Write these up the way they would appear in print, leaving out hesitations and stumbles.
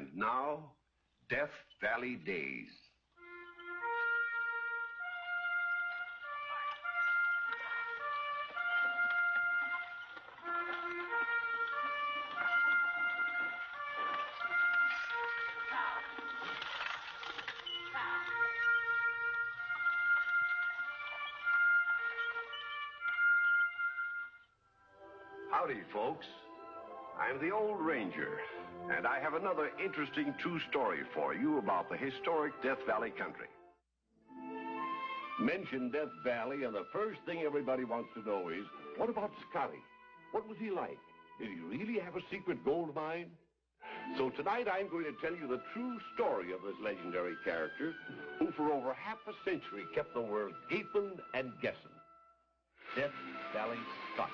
And now, Death Valley Days. Howdy, folks. I'm the Old Ranger, and I have another interesting true story for you about the historic Death Valley country. Mention Death Valley, and the first thing everybody wants to know is, what about Scotty? What was he like? Did he really have a secret gold mine? So tonight I'm going to tell you the true story of this legendary character, who for over half a century kept the world gaping and guessing. Death Valley Scotty.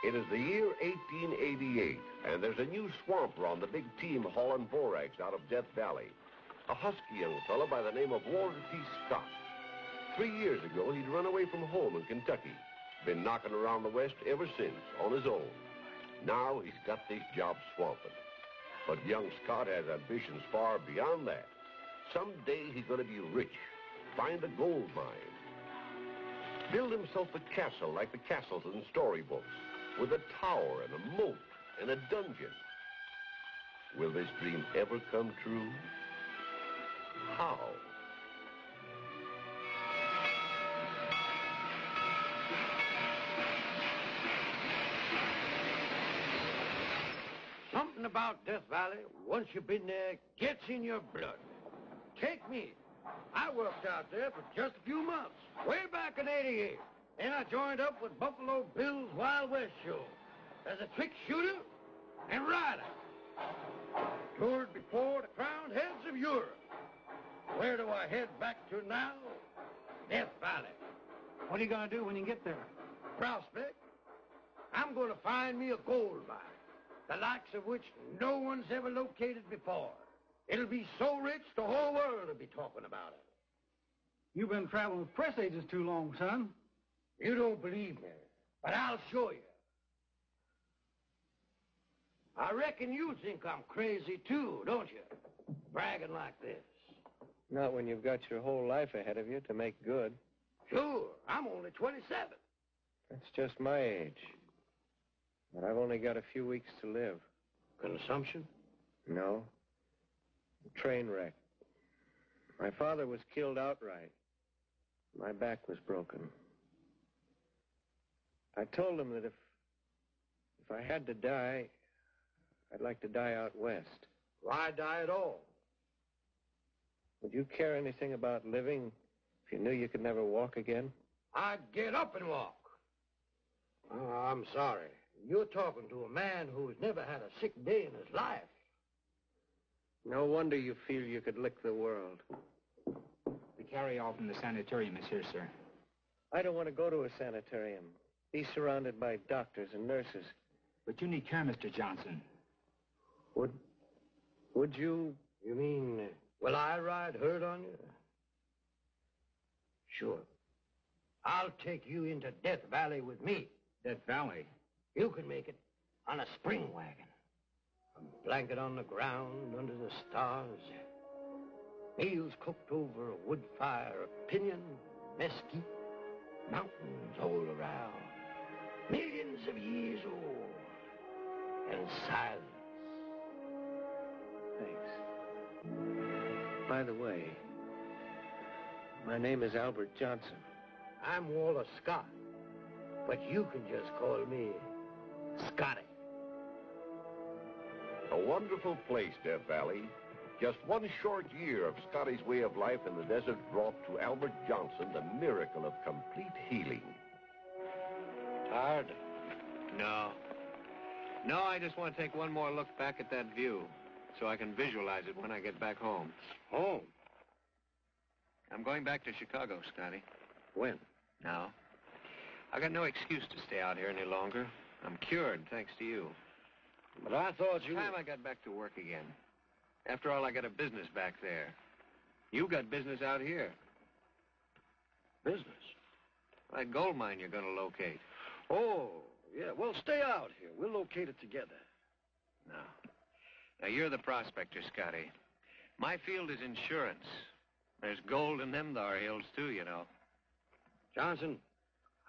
It is the year 1888, and there's a new swamper on the big team hauling borax out of Death Valley. A husky young fellow by the name of Walter T. Scott. 3 years ago, he'd run away from home in Kentucky. Been knocking around the West ever since, on his own. Now he's got this job swamping. But young Scott has ambitions far beyond that. Someday he's going to be rich, find a gold mine, build himself a castle like the castles in storybooks, with a tower and a moat and a dungeon. Will this dream ever come true? How? Something about Death Valley, once you've been there, gets in your blood. Take me. I worked out there for just a few months, way back in '88. Then I joined up with Buffalo Bill's Wild West show as a trick shooter and rider. Toured before the crowned heads of Europe. Where do I head back to now? Death Valley. What are you going to do when you get there? Prospect. I'm going to find me a gold mine, the likes of which no one's ever located before. It'll be so rich the whole world will be talking about it. You've been traveling with press agents too long, son. You don't believe me, but I'll show you. I reckon you think I'm crazy too, don't you? Bragging like this. Not when you've got your whole life ahead of you to make good. Sure, I'm only 27. That's just my age. But I've only got a few weeks to live. Consumption? No. A train wreck. My father was killed outright. My back was broken. I told him that if I had to die, I'd like to die out west. Why die at all? Would you care anything about living if you knew you could never walk again? I'd get up and walk. Oh, I'm sorry. You're talking to a man who's never had a sick day in his life. No wonder you feel you could lick the world. The carry-all from the sanitarium is here, sir. I don't want to go to a sanitarium. Be surrounded by doctors and nurses. But you need care, Mr. Johnson. Would you? You mean, will I ride herd on you? Sure. I'll take you into Death Valley with me. Death Valley? You can make it on a spring wagon. A blanket on the ground under the stars. Meals cooked over a wood fire of pinyon, mesquite. Mountains all around. Millions of years old. And silence. Thanks. By the way, my name is Albert Johnson. I'm Walter Scott. But you can just call me Scotty. A wonderful place, Death Valley. Just one short year of Scotty's way of life in the desert brought to Albert Johnson the miracle of complete healing. Tired? No. No, I just want to take one more look back at that view so I can visualize it when I get back home. Home? I'm going back to Chicago, Scotty. When? Now. I got no excuse to stay out here any longer. I'm cured, thanks to you. But I thought you... It's time I got back to work again. After all, I got a business back there. You got business out here. Business? That gold mine you're going to locate. Oh, yeah. Well, stay out here. We'll locate it together. No. Now, you're the prospector, Scotty. My field is insurance. There's gold in them thar hills, too, you know. Johnson,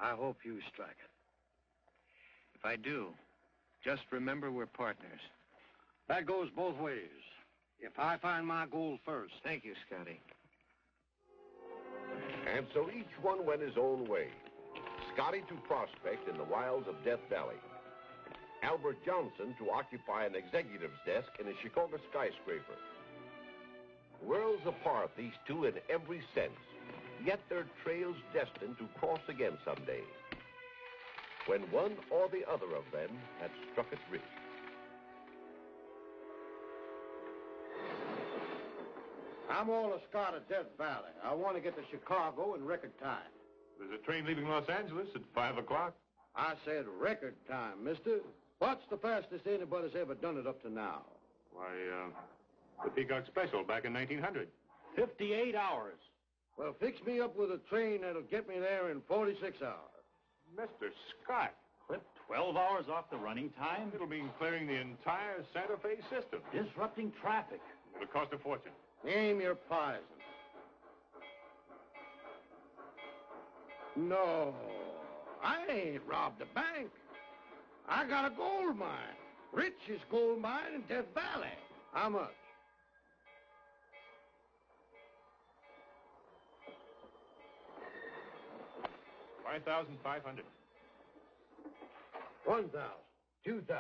I hope you strike it. If I do, just remember we're partners. That goes both ways. If I find my gold first. Thank you, Scotty. And so each one went his own way. Scotty to prospect in the wilds of Death Valley. Albert Johnson to occupy an executive's desk in a Chicago skyscraper. Worlds apart, these two in every sense, yet their trails destined to cross again someday, when one or the other of them had struck it rich. I'm all a Scott at Death Valley. I want to get to Chicago in record time. There's a train leaving Los Angeles at 5 o'clock. I said record time, mister. What's the fastest anybody's ever done it up to now? Why, the Peacock Special back in 1900. 58 hours. Well, fix me up with a train that'll get me there in 46 hours. Mr. Scott, Clip 12 hours off the running time. it'll mean clearing the entire Santa Fe system. Disrupting traffic. It'll cost a fortune. Name your poison. No, I ain't robbed a bank. I got a gold mine. Richest gold mine in Death Valley. How much? $5,500. 1,000, 2,000,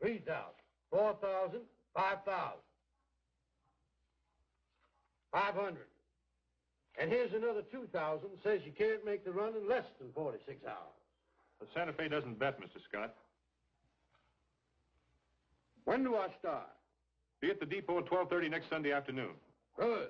3,000, 4,000, 5,000. 500. And here's another 2,000 says you can't make the run in less than 46 hours. The Santa Fe doesn't bet, Mr. Scott. When do I start? Be at the depot at 12:30 next Sunday afternoon. Good.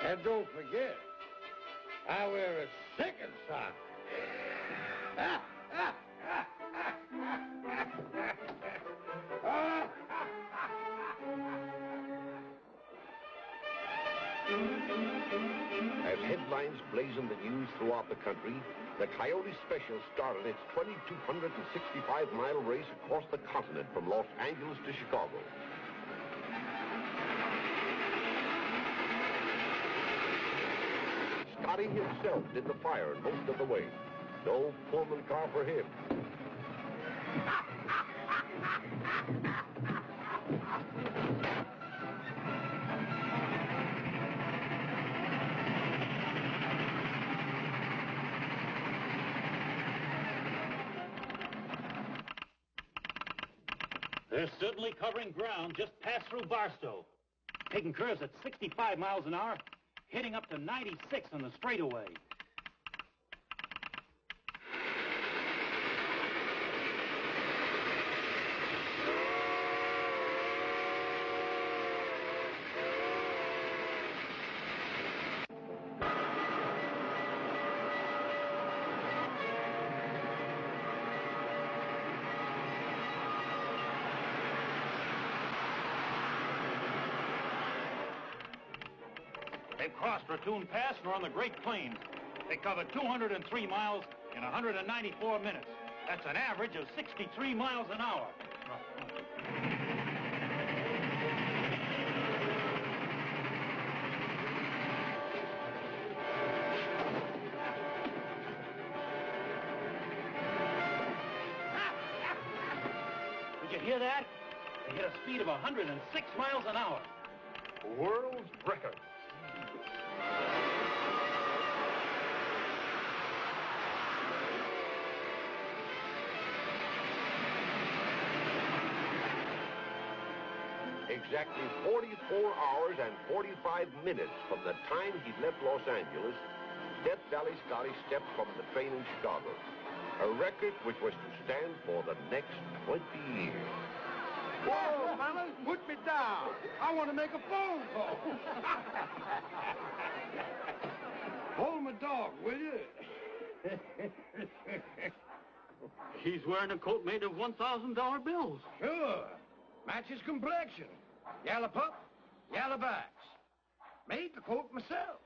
And don't forget, I wear a second sock. As headlines blazoned the news throughout the country, the Coyote Special started its 2,265-mile race across the continent from Los Angeles to Chicago. Scotty himself did the firing most of the way. No Pullman car for him. They're certainly covering ground just past through Barstow. Taking curves at 65 miles an hour, hitting up to 96 on the straightaway. They've crossed Raccoon Pass and are on the Great Plains. They covered 203 miles in 194 minutes. That's an average of 63 miles an hour. Did you hear that? They hit a speed of 106 miles an hour. World's record. Exactly 44 hours and 45 minutes from the time he left Los Angeles, Death Valley Scotty stepped from the train in Chicago. A record which was to stand for the next 20 years. Whoa, fellas, put me down. I want to make a phone call. Hold my dog, will you? He's wearing a coat made of $1,000 bills. Sure. Matches complexion. Yellow pup, yellow backs. Made the coat myself.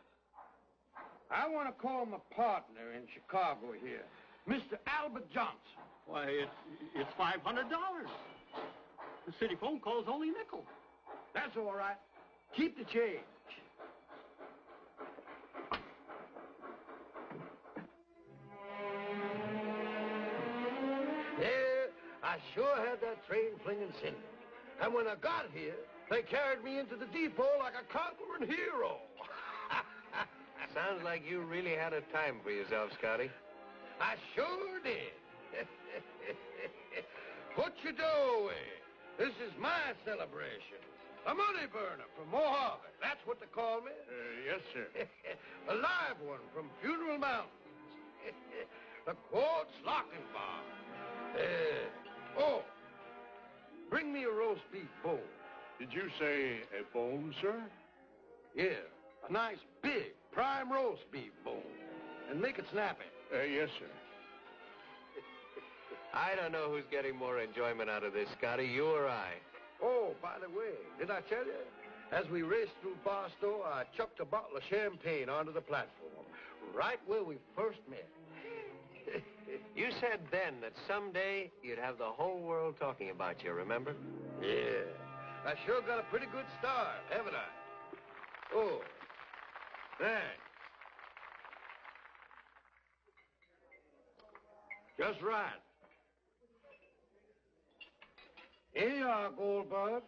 I want to call my partner in Chicago here, Mr. Albert Johnson. Why, it's $500. The city phone call's only nickel. That's all right. Keep the change. Yeah, I sure had that train flinging cinders. And when I got here, they carried me into the depot like a conquering hero. Sounds like you really had a time for yourself, Scotty. I sure did. Put your dough away. This is my celebration. A money burner from Mojave. That's what they call me. Yes, sir. A live one from Funeral Mountains. The Quartz Locking Bar. Oh, bring me a roast beef bone. Did you say a bone, sir? Yeah, a nice big prime roast beef bone. And make it snappy. Yes, sir. I don't know who's getting more enjoyment out of this, Scotty, you or I. Oh, by the way, did I tell you? As we raced through Barstow, I chucked a bottle of champagne onto the platform, right where we first met. You said then that someday you'd have the whole world talking about you, remember? Yeah, I sure got a pretty good start, haven't I? Oh, thanks. Just right. Here you are, Goldbug.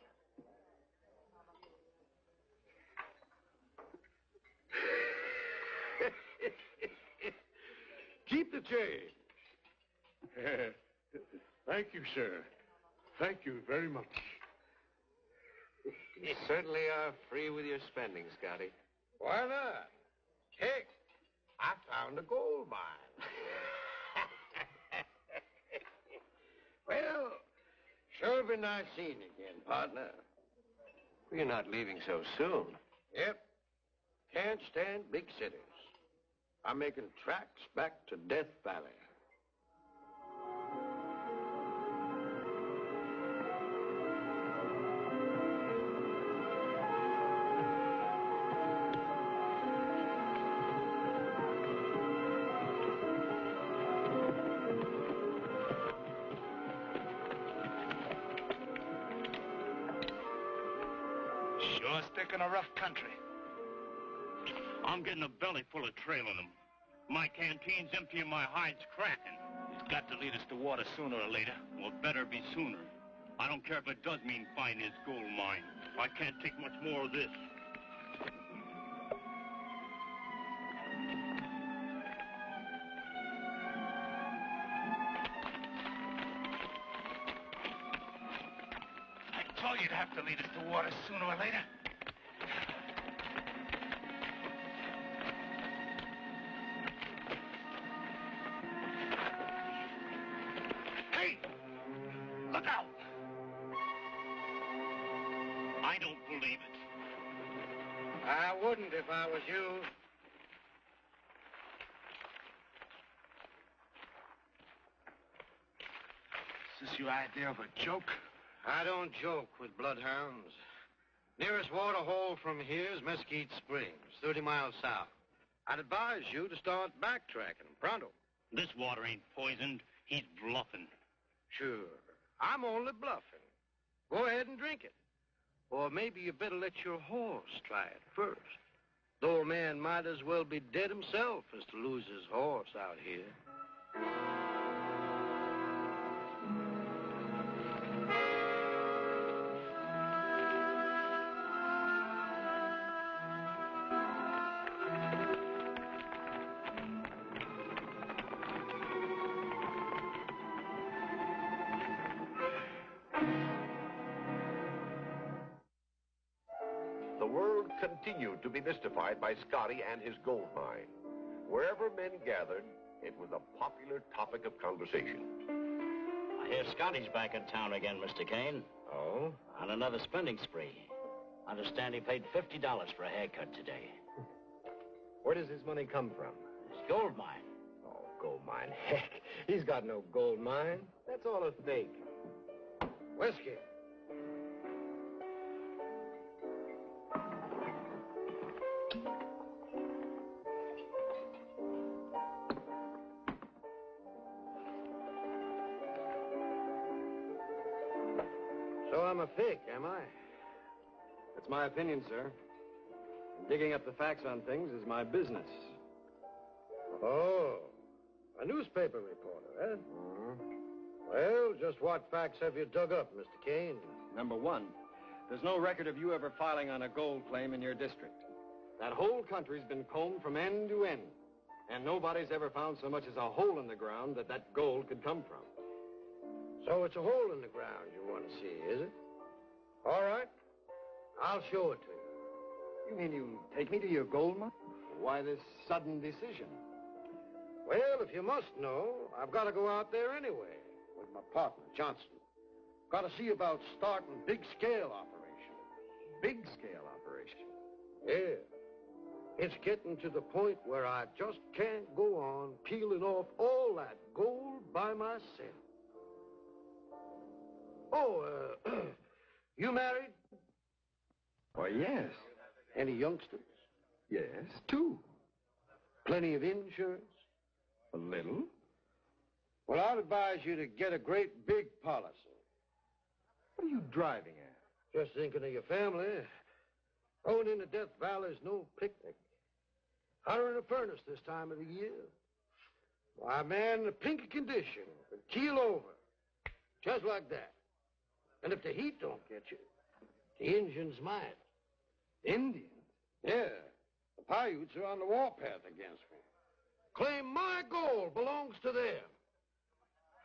Keep the change. Thank you, sir. Thank you very much. You certainly are free with your spending, Scotty. Why not? Heck, I found a gold mine. Well, sure be nice seeing you again, partner. You're not leaving so soon. Yep. Can't stand big cities. I'm making tracks back to Death Valley. Sure sticking a rough country. I'm getting a belly full of trailing them. My canteen's empty and my hide's cracking. It's got to lead us to water sooner or later, or better be sooner. I don't care if it does mean finding this gold mine. I can't take much more of this. I told you it'd have to lead us to water sooner or later. Hey! Look out! I don't believe it. I wouldn't if I was you. Is this your idea of a joke? I don't joke with bloodhounds. Nearest water hole from here is Mesquite Springs, 30 miles south. I'd advise you to start backtracking pronto. This water ain't poisoned. He's bluffing. Sure. I'm only bluffing. Go ahead and drink it. Or maybe you better let your horse try it first. The old man might as well be dead himself as to lose his horse out here. The world continued to be mystified by Scotty and his gold mine. Wherever men gathered, it was a popular topic of conversation. I hear Scotty's back in town again, Mr. Kane. Oh? On another spending spree. Understand he paid $50 for a haircut today. Where does his money come from? His gold mine. Oh, gold mine. Heck, he's got no gold mine. That's all a fake. Whiskey. So I'm a fake, am I? That's my opinion, sir. Digging up the facts on things is my business. Oh, a newspaper reporter, eh? Well, just what facts have you dug up, Mr. Kane? Number one, there's no record of you ever filing on a gold claim in your district. That whole country's been combed from end to end, and nobody's ever found so much as a hole in the ground that gold could come from. So it's a hole in the ground you want to see, is it? All right. I'll show it to you. You mean you take me to your gold mine? Why this sudden decision? Well, if you must know, I've got to go out there anyway with my partner, Johnson. Got to see about starting big-scale operations. Big-scale operation? Yeah. It's getting to the point where I just can't go on peeling off all that gold by myself. Oh, you married? Why, yes. Any youngsters? Yes, two. Plenty of insurance? A little. Well, I'd advise you to get a great big policy. What are you driving at? Just thinking of your family. Going into Death Valley's no picnic. Hotter in a furnace this time of the year. Why, man, in a pinky condition, could keel over. Just like that. And if the heat don't get you, the Indians might. Indians? Yeah. The Paiutes are on the warpath against me. Claim my gold belongs to them.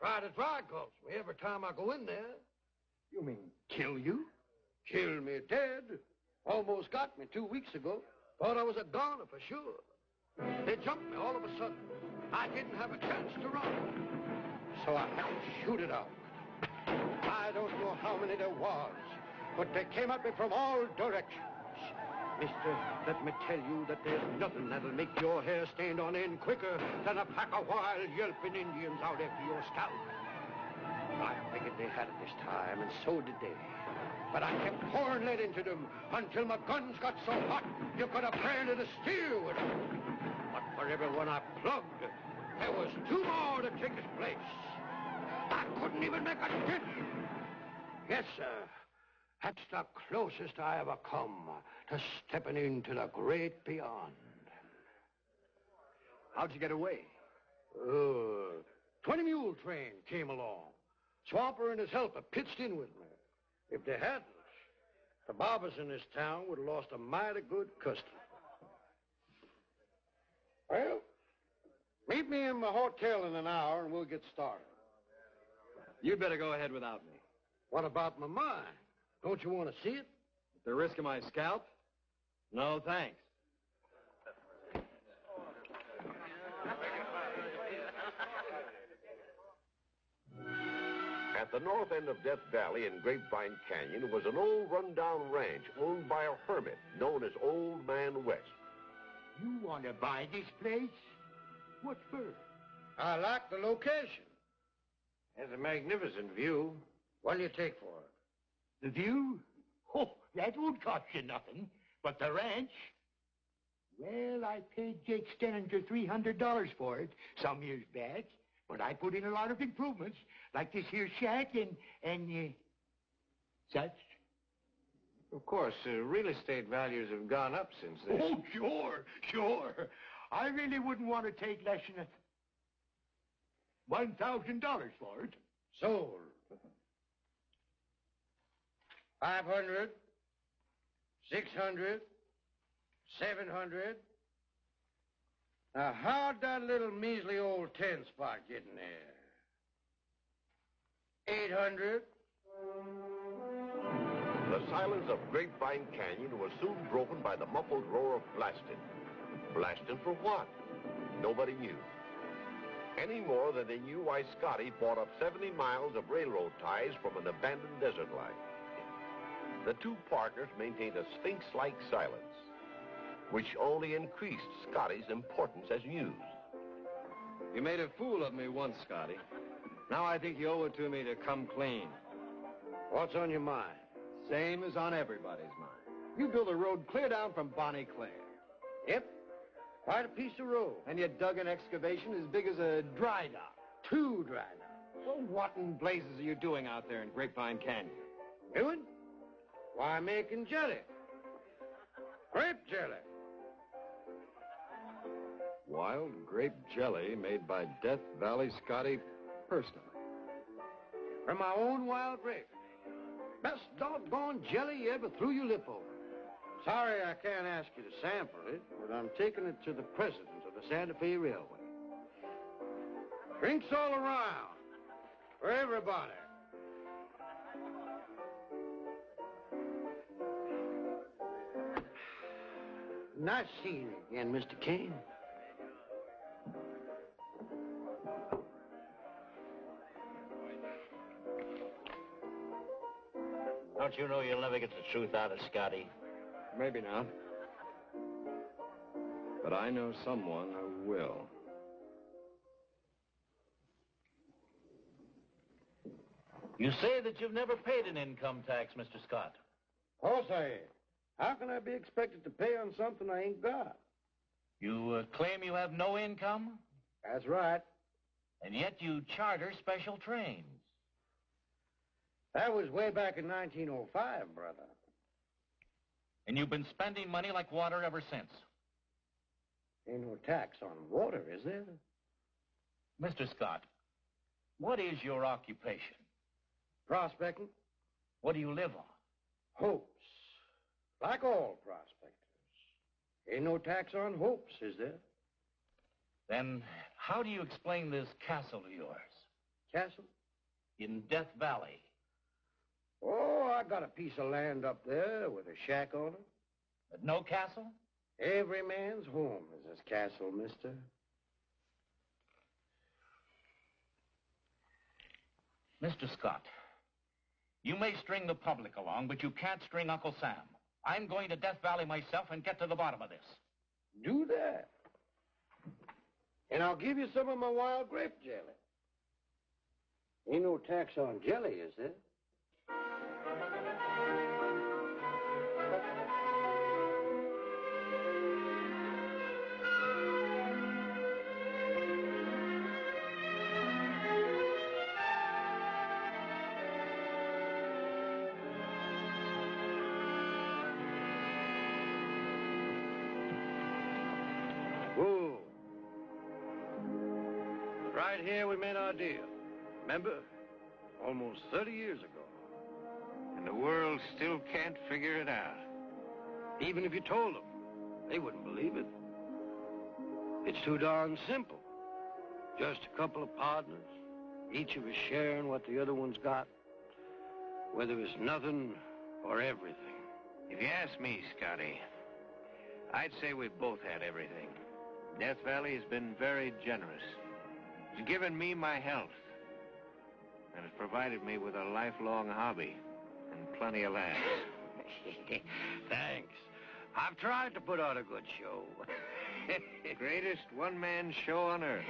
Try to dry gulch me every time I go in there. You mean kill you? Kill me dead. Almost got me 2 weeks ago. Thought I was a goner for sure. They jumped me all of a sudden. I didn't have a chance to run. So I had to shoot it out. I don't know how many there was, but they came at me from all directions. Mister, let me tell you that there's nothing that'll make your hair stand on end quicker than a pack of wild, yelping Indians out after your scalp. I figured they had it this time, and so did they. But I kept pouring lead into them until my guns got so hot you could have branded a steer with them. But for every one I plugged, there was two more to take its place. I couldn't even make a dent. Yes, sir. That's the closest I ever come to stepping into the great beyond. How'd you get away? 20 mule train came along. Swamper and his helper pitched in with me. If they hadn't, the barbers in this town would have lost a mighty good customer. Well, meet me in my hotel in an hour and we'll get started. You'd better go ahead without me. What about my mine? Don't you want to see it? At the risk of my scalp? No, thanks. At the north end of Death Valley in Grapevine Canyon was an old rundown ranch owned by a hermit known as Old Man West. You want to buy this place? What for? I like the location. Has a magnificent view. What'll you take for it? The view? Oh, that won't cost you nothing. But the ranch? Well, I paid Jake Stenninger $300 for it some years back. But I put in a lot of improvements, like this here shack and such. Of course, real estate values have gone up since then. Oh, sure. I really wouldn't want to take less than $1,000 for it. Sold. 500, 600, 700. Now, how'd that little measly old 10 spot get in there? 800. The silence of Grapevine Canyon was soon broken by the muffled roar of blasting. Blasting for what? Nobody knew. Any more than they knew why Scotty bought up 70 miles of railroad ties from an abandoned desert life. The two partners maintained a sphinx-like silence, which only increased Scotty's importance as news. You made a fool of me once, Scotty. Now I think you owe it to me to come clean. What's on your mind? Same as on everybody's mind. You built a road clear down from Bonnie Claire. Yep. Quite a piece of road. And you dug an excavation as big as a dry dock. 2 dry docks. Well, what in blazes are you doing out there in Grapevine Canyon? Doing? Why, making jelly. Grape jelly. Wild grape jelly made by Death Valley Scotty personally. From my own wild grape. Best doggone jelly you ever threw your lip over. Sorry I can't ask you to sample it, but I'm taking it to the president of the Santa Fe Railway. Drinks all around. For everybody. Nice seeing you again, Mr. Kane. Don't you know you'll never get the truth out of Scotty? Maybe not. But I know someone who will. You say that you've never paid an income tax, Mr. Scott. Of course I ain't. How can I be expected to pay on something I ain't got? You claim you have no income, That's right. and yet you charter special trains. That was way back in 1905, brother. And you've been spending money like water ever since. Ain't no tax on water, is there? Mr. Scott, what is your occupation? Prospecting? What do you live on? Hopes. Like all prospectors. Ain't no tax on hopes, is there? Then how do you explain this castle of yours Castle? in Death Valley? Oh, I got a piece of land up there with a shack on it. But no castle? Every man's home is his castle, mister. Mr. Scott, you may string the public along, but you can't string Uncle Sam. I'm going to Death Valley myself and get to the bottom of this. Do that. And I'll give you some of my wild grape jelly. Ain't no tax on jelly, is there? Whoa. Right here we made our deal. Remember? Almost 30 years ago. And the world still can't figure it out. Even if you told them, they wouldn't believe it. It's too darn simple. Just a couple of partners, each of us sharing what the other one's got. Whether it's nothing or everything. If you ask me, Scotty, I'd say we both had everything. Death Valley has been very generous. It's given me my health. And it's provided me with a lifelong hobby and plenty of laughs. Thanks. I've tried to put on a good show. Greatest one-man show on earth.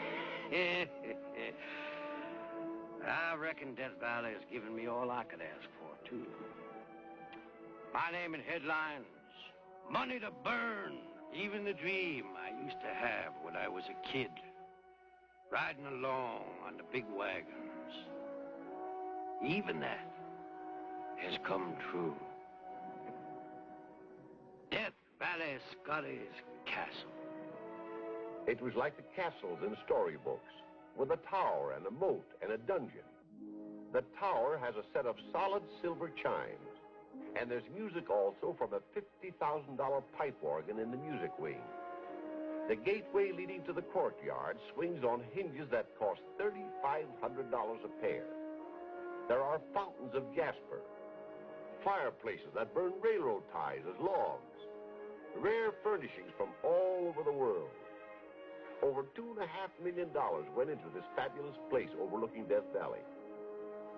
I reckon Death Valley has given me all I could ask for, too. My name in headlines, money to burn, even the dream I used to have when I was a kid. Riding along on the big wagons. Even that has come true. Death Valley Scotty's castle. It was like the castles in storybooks, with a tower and a moat and a dungeon. The tower has a set of solid silver chimes, and there's music also from a $50,000 pipe organ in the music wing. The gateway leading to the courtyard swings on hinges that cost $3,500 a pair. There are fountains of jasper, fireplaces that burn railroad ties as logs, rare furnishings from all over the world. Over $2.5 million went into this fabulous place overlooking Death Valley.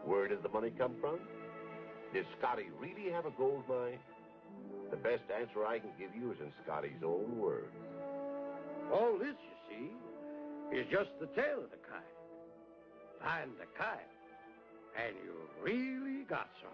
Where did the money come from? Did Scotty really have a gold mine? The best answer I can give you is in Scotty's own words. All this, you see, is just the tail of the kite. Find the kite, and you really got some.